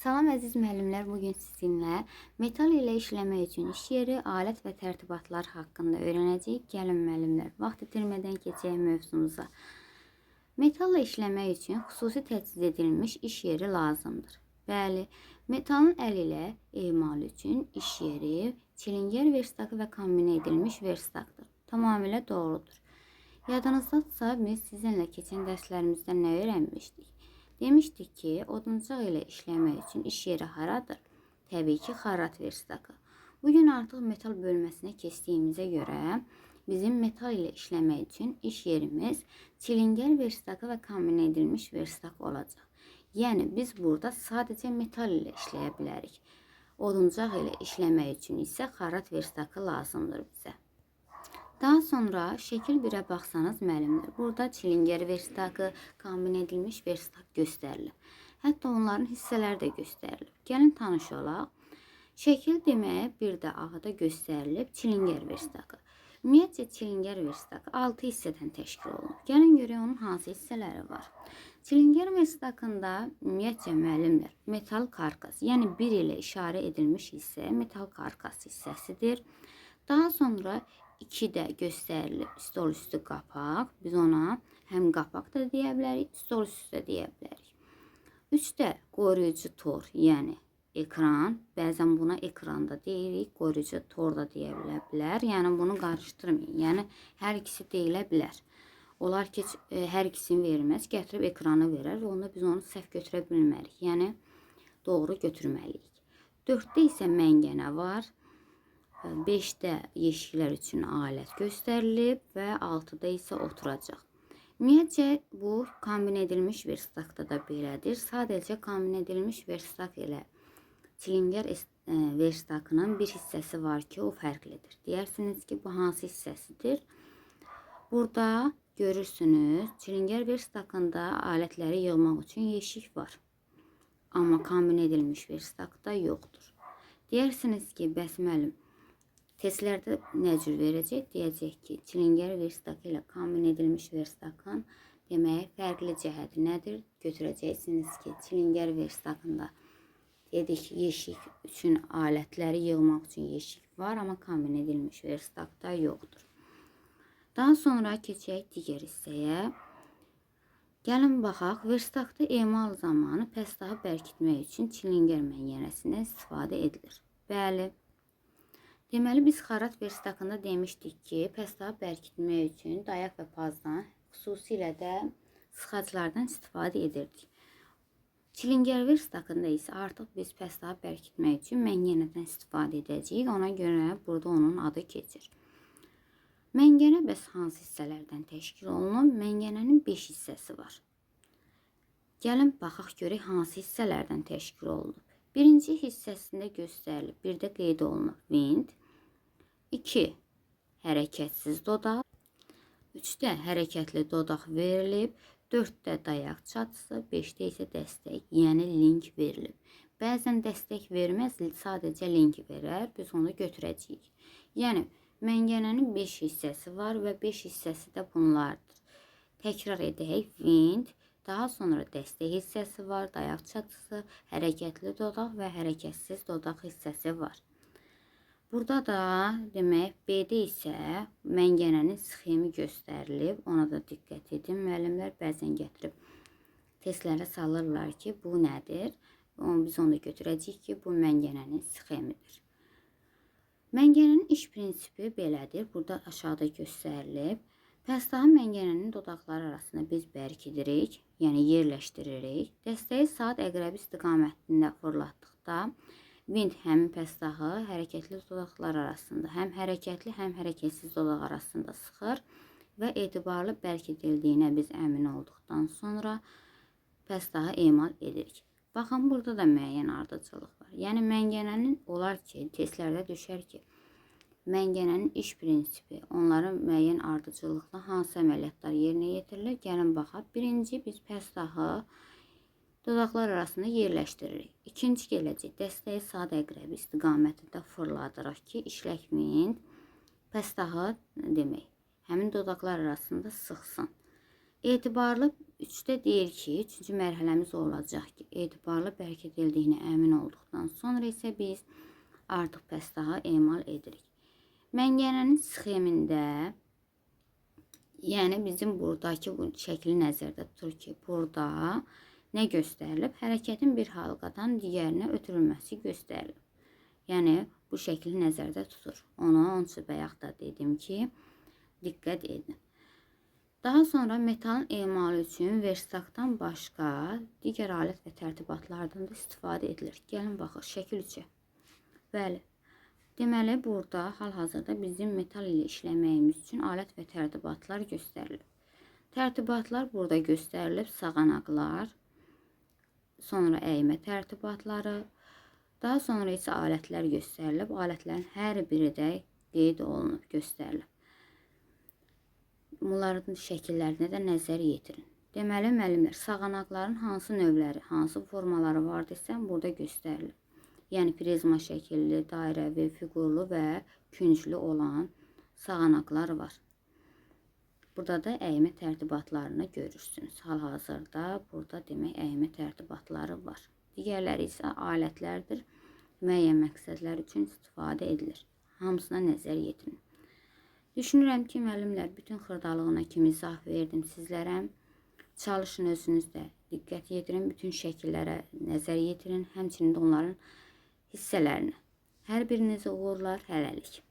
Salam əziz müəllimlər, bugün sizinlə metal ilə işləmək üçün iş yeri, alət və tərtibatlar haqqında öyrənəcəyik. Gəlin müəllimlər, vaxt itirmədən keçək mövzumuza. Metalla işləmək üçün xüsusi təchiz edilmiş iş yeri lazımdır. Bəli, metalın əl ilə emalı üçün iş yeri, çilingər verstakı və kombinə edilmiş verstakdır. Tamamilə doğrudur. Yadınızdadsa, biz sizinlə keçən dərslərimizdə nə öyrənmişdik? Demişdik ki, oduncaq ilə işləmək üçün iş yeri haradır? Təbii ki, xarrat verstakı. Bugün artıq metal bölməsinə keçdiyimizə görə bizim metal ilə işləmək üçün iş yerimiz çilingər verstakı və kombinə edilmiş verstak olacaq. Yəni biz burada sadəcə metal ilə işləyə bilərik. Oduncaq ilə işləmək üçün isə xarrat verstakı lazımdır bizə. Daha sonra şəkil 1-ə baxsanız müəllimlər, burada çilingər verstakı, kombinə edilmiş verstak göstərilib. Hətta onların hissələri də göstərilib. Gəlin tanış olaq. Şəkil demək bir də ağda göstərilib çilingər verstakı. Ümumiyyətcə çilingər verstakı 6 hissədən təşkil olunub. Gəlin görək onun hansı hissələri var. Çilingər verstakında ümumiyyətcə müəllimlər metal karkas, yəni 1 ilə işarə edilmiş hissə metal karkas hissəsidir. Daha sonra 2 də göstərilib stol üstü qapaq. Biz ona həm qapaq da deyə bilərik, stol üstü də deyə bilərik. 3 də qoruyucu tor, yəni ekran. Bəzən buna ekranda deyirik, qoruyucu tor da deyə bilər. Yəni bunu qarışdırmayın. Yəni hər ikisi deyilə bilər. Olar ki, hər ikisini verməz, gətirib ekranı verər və onda biz onu səhv götürə bilmərik. Yəni doğru götürməliyik. 4-də isə məngənə var. 5-də yeşiklər üçün alət göstərilib və 6-da isə oturacaq. Ümumiyyətcə, bu kombinə edilmiş verstakda da belədir. Sadəcə kombinə edilmiş verstak ilə çilingər verstakının bir hissəsi var ki, o fərqlidir. Deyirsiniz ki, bu hansı hissəsidir? Burada görürsünüz, çilingər verstakında alətləri yığmaq üçün yeşik var. Amma kombinə edilmiş verstakda yoxdur. Deyirsiniz ki, bəs müəllim, testlərdə nə cür verəcək? Deyəcək ki, çilingər verstakı ilə kombinə edilmiş verstakın demək fərqli cəhəti nədir? Götürəcəksiniz ki, çilingər verstakında dedik yeşik üçün alətləri yığmaq üçün yeşik var, amma kombinə edilmiş verstakda yoxdur. Daha sonra keçək digər hissəyə. Gəlin baxaq, verstakda emal zamanı pəstahı bərkitmək üçün çilingər məngənəsindən istifadə edilir. Bəli. Deməli, biz xarrat verstakında demişdik ki, pəstahı bərkitmək üçün dayaq və pazdan, xüsusilə də sıxaclardan istifadə edirdik. Çilingər verstakında isə artıq biz pəstahı bərkitmək üçün məngənədən istifadə edəcəyik. Ona görə burada onun adı keçir. Məngənə bəs hansı hissələrdən təşkil olunub? Məngənənin 5 hissəsi var. Gəlin baxaq görək hansı hissələrdən təşkil olunub. Birinci hissəsində göstərilib, bir də qeyd olunub vint. 2. Hərəkətsiz dodaq. 3-də hərəkətli dodaq verilib. 4-də dayaq çatısı. 5-də isə dəstək, yəni link verilib. Bəzən dəstək verməz, sadəcə link verər. Biz onu götürəcəyik. Yəni, məngənənin 5 hissəsi var və 5 hissəsi də bunlardır. Təkrar edək. Vint. Daha sonra dəstək hissəsi var, dayaq çatısı, hərəkətli dodaq və hərəkətsiz dodaq hissəsi var. Burada da demək B-də isə məngənənin sxemi göstərilib. Ona da diqqət edin. Müəllimlər bəzən gətirib testlərə salırlar ki, bu nədir? Biz onu da götürəcəyik ki, bu məngənənin sxemidir. Məngənənin iş prinsipi belədir. Burada aşağıda göstərilib. Pəstahı məngənənin dodaqları arasında biz bərkidirik, yəni yerləşdiririk. Dəstəyi saat əqrəbi istiqamətində fırlatdıqda vint həmin pəstahı hərəkətli dodaqlar arasında, həm hərəkətli, həm hərəkətsiz dodaq arasında sıxır və etibarlı bərkidildiyinə biz əmin olduqdan sonra pəstahı emal edirik. Baxın, burada da müəyyən ardıcıllıq var. Yəni, məngənənin olar ki, testlərdə düşər ki, məngənənin iş prinsipi, onların müəyyən ardıcıllıqla hansı əməliyyatlar yerinə yetirilir? Gəlin baxaq. Birinci, biz pəstahı dodaqlar arasında yerləşdiririk. İkinci gələcək, dəstəyi saat əqrəbi istiqamətində fırladırıq ki, işlək vint pəstahı demək, həmin dodaqlar arasında sıxsın. Etibarlı 3-də deyir ki, 3-cü mərhələmiz olacaq ki, etibarlı bərk edildiyinə əmin olduqdan sonra isə biz artıq pəstaha emal edirik. Məngənənin sxemində, yəni bizim buradakı bu şəkli nəzərdə tutur ki, burada nə göstərilib? Hərəkətin bir halqadan digərinə ötürülməsi göstərilib. Yəni bu şəkli nəzərdə tutur. Onu onsuz bayaq da dedim ki, diqqət edin. Daha sonra metalın emalı üçün versakdan başqa digər alət və tərtibatlardan da istifadə edilir. Gəlin baxaq şəkil 3-ə. Bəli. Deməli, burada hal-hazırda bizim metal ilə işləməyimiz üçün alət və tərtibatlar göstərilib. Tərtibatlar burada göstərilib, sağanaqlar, sonra əymə tərtibatları, daha sonra isə alətlər göstərilib. Alətlərin hər biri də qeyd olunub, göstərilib. Bunların şəkillərinə də nəzər yetirin. Deməli, müəllimlər, sağanaqların hansı növləri, hansı formaları var desəm, burada göstərilir. Yəni, prizma şəkilli, dairəvi, fiqurlu və künclü olan sağanaqlar var. Burada da əymə tərtibatlarını görürsünüz. Hal-hazırda burada demək əymə tərtibatları var. Digərləri isə alətlərdir. Müəyyən məqsədlər üçün istifadə edilir. Hamısına nəzər yetirin. Düşünürəm ki, müəllimlər, bütün xırdalığına kimi izah verdim sizlərə. Çalışın özünüzdə diqqət yetirin, bütün şəkillərə nəzər yetirin, həmçinin də onların hissələrinə. Hər birinizi uğurlar, hələlik.